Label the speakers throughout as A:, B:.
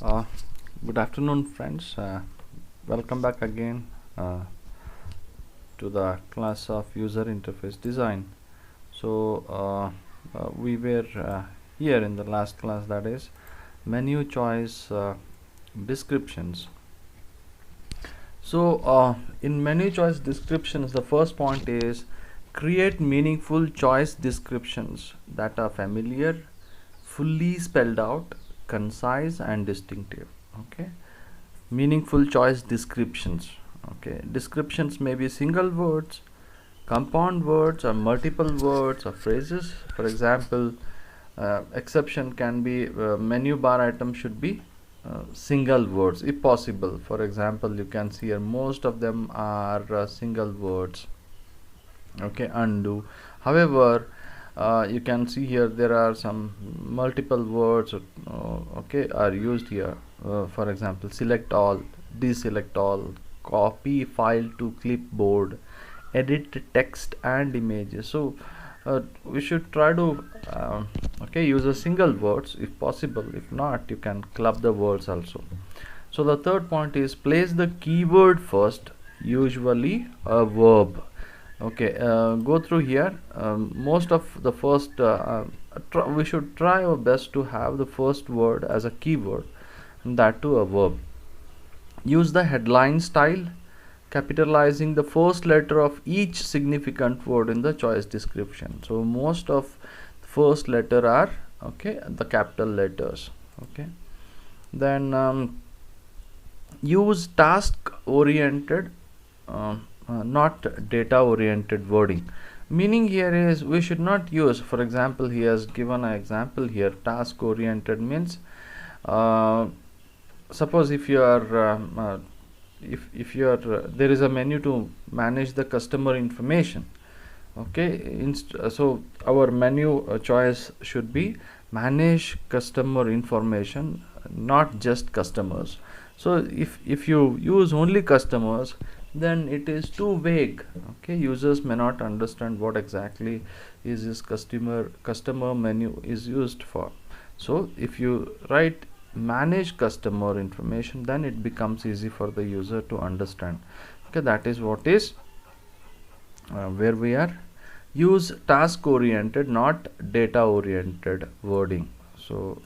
A: Uh, Good afternoon, friends. Welcome back again to the class of user interface design. We were here in the last class, that is menu choice descriptions. In menu choice descriptions, the first point is create meaningful choice descriptions that are familiar, fully spelled out, concise and distinctive. Okay, meaningful choice descriptions. Okay, descriptions may be single words, compound words, or multiple words or phrases. For example, exception can be menu bar item should be single words if possible. For example, you can see here most of them are single words. Okay, undo. However, you can see here there are some multiple words okay, are used here. For example, select all, deselect all, copy file to clipboard, edit text and images. So we should try to okay, use a single words if possible. If not, you can club the words also. So the third point is place the keyword first, usually a verb. Okay, go through here. Most of the first we should try our best to have the first word as a keyword, and that too a verb. Use the headline style, capitalizing the first letter of each significant word in the choice description. So most of the first letter are okay, the capital letters. Okay, then use task oriented not data oriented wording. Meaning here is we should not use, for example, he has given an example here, task oriented means suppose if you are if you are there is a menu to manage the customer information. Okay, so our menu choice should be manage customer information, not just customers. So if you use only customers, then it is too vague. Okay, users may not understand what exactly is this customer menu is used for. So if you write manage customer information, then it becomes easy for the user to understand. Okay, that is what is where we are. Use task oriented, not data oriented wording. So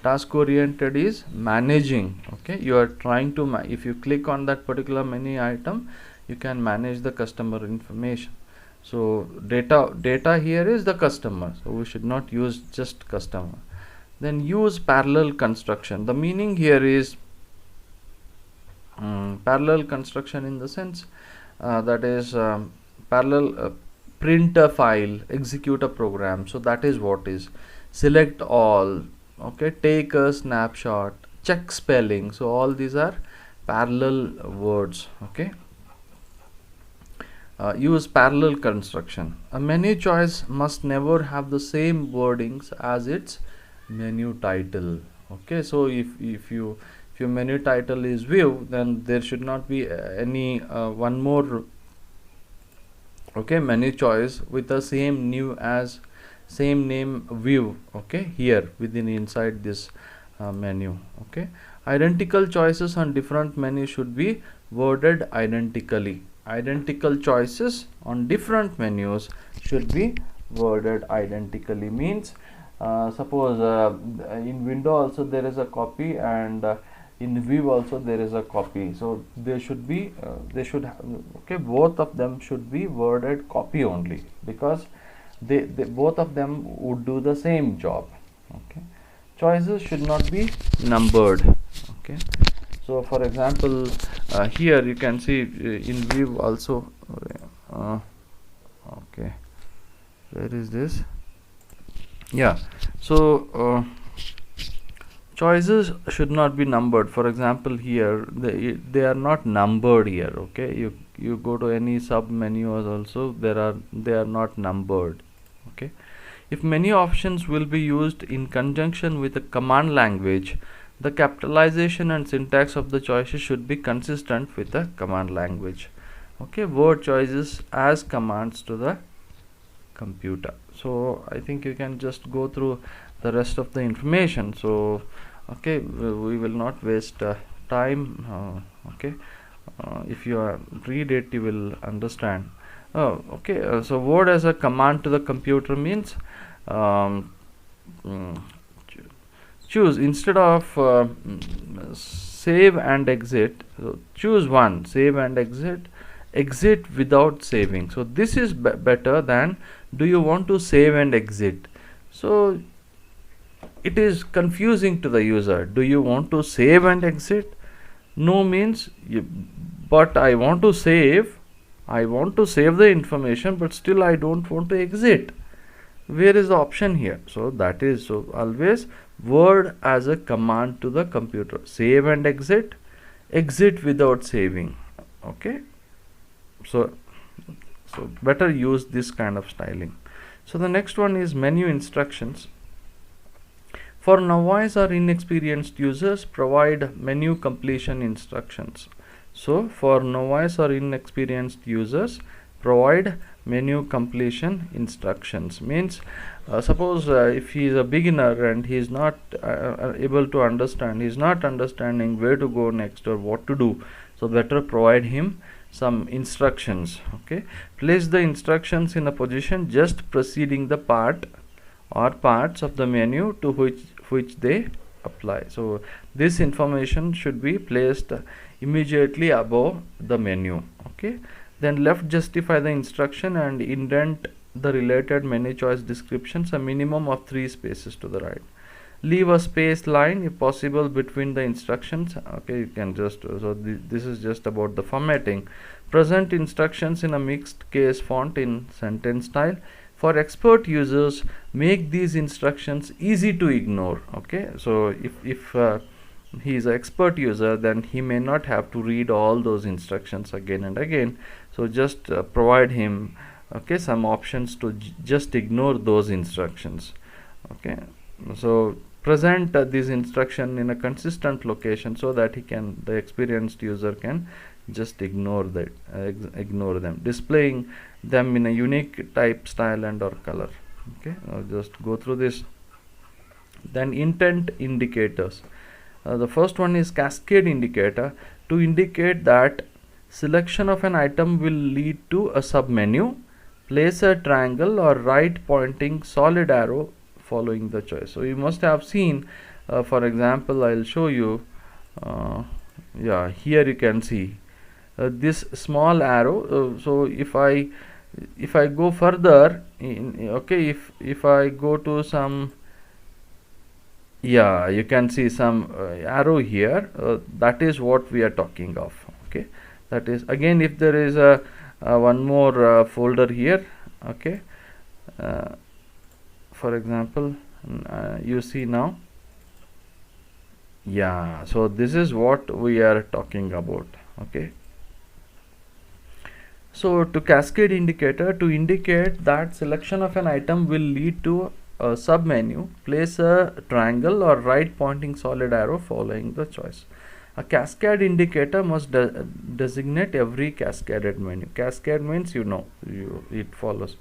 A: task oriented is managing. Okay, you are trying to if you click on that particular menu item, you can manage the customer information. So data here is the customer, so we should not use just customer. Then use parallel construction. The meaning here is parallel construction in the sense that is parallel print a file, execute a program. So that is what is select all. Okay, take a snapshot, check spelling. So all these are parallel words. Okay, use parallel construction. A menu choice must never have the same wordings as its menu title. Okay, so if your menu title is view, then there should not be any one more okay menu choice with the same name view. Okay, here within inside this menu. Okay, identical choices on different menus should be worded identically. Identical choices on different menus should be worded identically. Means suppose in window also there is a copy, and in view also there is a copy. So they should be they should have, okay, both of them should be worded copy only, because they both of them would do the same job. Okay, choices should not be numbered. Okay, so for example, here you can see in view also okay, where is this? Yeah, so choices should not be numbered. For example, here they are not numbered here. Okay, you go to any sub menus also, they are not numbered. Okay, if menu options will be used in conjunction with a command language, the capitalization and syntax of the choices should be consistent with the command language. Okay, word choices as commands to the computer. So I think you can just go through the rest of the information. So Okay, we will not waste time. Okay, if you read it, you will understand. Okay, so word as a command to the computer means um, mm, choose instead of save and exit. So choose one, save and exit without saving. So this is better than do you want to save and exit. So it is confusing to the user. Do you want to save and exit? No means but I want to save. I want to save the information, but still I don't want to exit. Where is the option here? So that is, so always word as a command to the computer. Save and exit without saving. Okay, so better use this kind of styling. So the next one is menu instructions. For novice or inexperienced users, provide menu completion instructions. So for novice or inexperienced users, provide menu completion instructions. Means suppose if he is a beginner and he is not able to understand, he is not understanding where to go next or what to do, so better provide him some instructions. Okay, place the instructions in a position just preceding the part or parts of the menu to which they apply. So this information should be placed immediately above the menu. Okay, then left justify the instruction and indent the related menu choice descriptions a minimum of 3 spaces to the right. Leave a space line if possible between the instructions. Okay, you can just this is just about the formatting. Present instructions in a mixed case font in sentence style. For expert users, make these instructions easy to ignore. Okay, so if he is an expert user, then he may not have to read all those instructions again and again. So just provide him some options to just ignore those instructions. Okay, so present this instruction in a consistent location so that the experienced user can just ignore them, displaying them in a unique type, style and or color. Okay, I'll just go through this. Then intent indicators. The first one is cascade indicator, to indicate that selection of an item will lead to a submenu. Place a triangle or right pointing solid arrow following the choice. So you must have seen, for example, I'll show you. Yeah, here you can see this small arrow. So if I go further okay, if I go to some, yeah, you can see some arrow here. That is what we are talking of. Okay, that is, again, if there is a one more folder here. Okay, for example, you see now. Yeah, so this is what we are talking about. Okay, so to cascade indicator, to indicate that selection of an item will lead to a submenu, place a triangle or right pointing solid arrow following the choice. A cascade indicator must designate every cascaded menu. Cascade means it follows.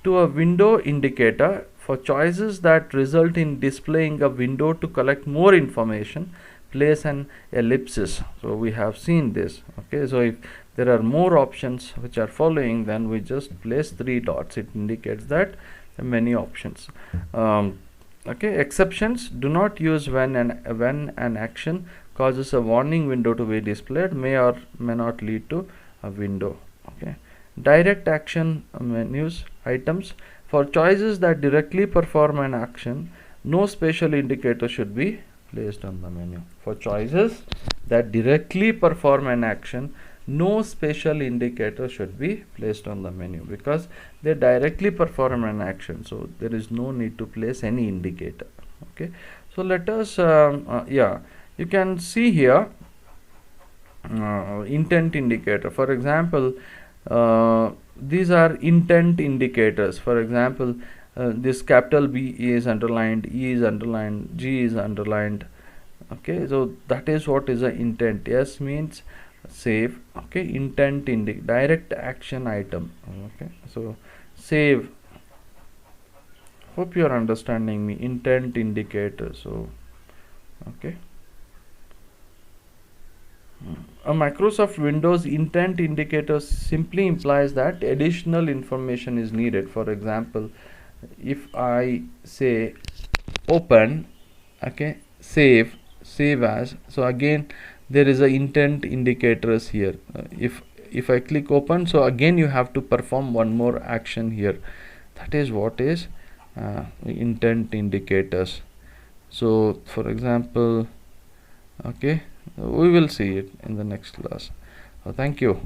A: To a window indicator, for choices that result in displaying a window to collect more information, place an ellipsis. So we have seen this. Okay, so if there are more options which are following, then we just place 3 dots. It indicates that many options. Okay, exceptions: do not use when an action causes a warning window to be displayed, may or may not lead to a window. Okay, direct action menus items: for choices that directly perform an action, no special indicator should be placed on the menu. For choices that directly perform an action, no special indicator should be placed on the menu, because they directly perform an action, so there is no need to place any indicator. Okay, so let us yeah, you can see here intent indicator. For example, these are intent indicators. For example, this capital B is underlined, E is underlined, G is underlined. Okay, so that is what is the intent. S means save. Okay, intent direct action item. Okay, so save. Hope you are understanding me. Intent indicator. So Okay. A Microsoft Windows intent indicator simply implies that additional information is needed. For example, if I say open, okay, save as, so again there is a intent indicators here. If I click open, so again you have to perform one more action here. That is what is intent indicators. So for example, okay, we will see it in the next class. Thank you.